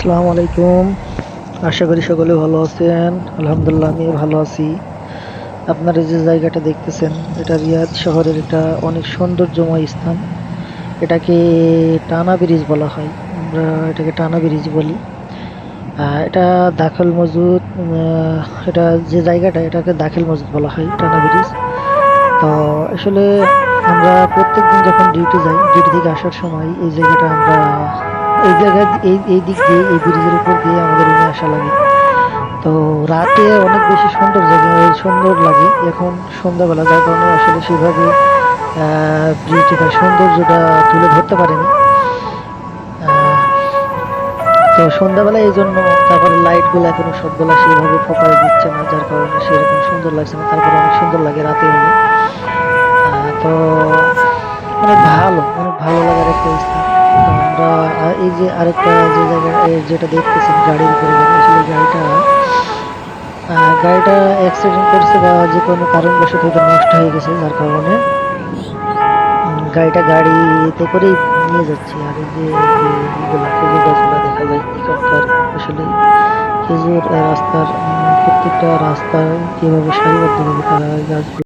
আসসালামু আলাইকুম। আশা করি সকলে ভালো আছেন। আলহামদুলিল্লাহ আমি ভালো আছি। আপনারা যে জায়গাটা দেখতেছেন এটা রিয়াদ শহরের একটা অনেক সৌন্দর্যময় স্থান। এটাকে টানা ব্রিজ বলা হয়। আমরা এটাকে টানা ব্রিজ বলি। এটা দাখল মসজিদ। এটা যে জায়গাটা এটাকে দাখিল মসজিদ বলা হয় টানা ব্রিজ। তো আসলে আমরা প্রত্যেকদিন যখন ডিউটি যাই, ডিউটি থেকে আসার সময় এই জায়গাটা আমরা এই জায়গায় এই দিক দিয়ে এই ব্রিজের উপর দিয়ে আমাদের রুমে আসা লাগে। তো রাতে অনেক বেশি সুন্দর লাগে এখন সন্ধ্যাবেলা, যার কারণে আসলে সেভাবে ব্রিজটার সৌন্দর্যটা তুলে ধরতে পারিনি। আহ, তো সন্ধ্যাবেলা এই জন্য, তারপরে লাইট গুলো এখনো সবগুলা সেভাবে ফোকাস দিচ্ছে না, যার কারণে সেরকম সুন্দর লাগছে না। তারপরে অনেক সুন্দর লাগে রাতে হলে। তো অনেক ভালো লাগার একটা স্থান। তো আমরা এই যে আরেকটা যে জায়গা যেটা দেখতেছেন গাড়ির উপরে গাড়ি, আসলে গাড়িটা অ্যাক্সিডেন্ট করেছে বা যে কোনো কারণবশত হয়তো নষ্ট হয়ে গেছে, যার কারণে গাড়িতে করেই নিয়ে যাচ্ছি। আর এই যে ইগুলা খেজুর গাছগুলা দেখা যায় এখানকার, আসলে খেজুর রাস্তার প্রত্যেকটা রাস্তায় কিভাবে সারিবদ্ধভাবে তারা গাছগুলো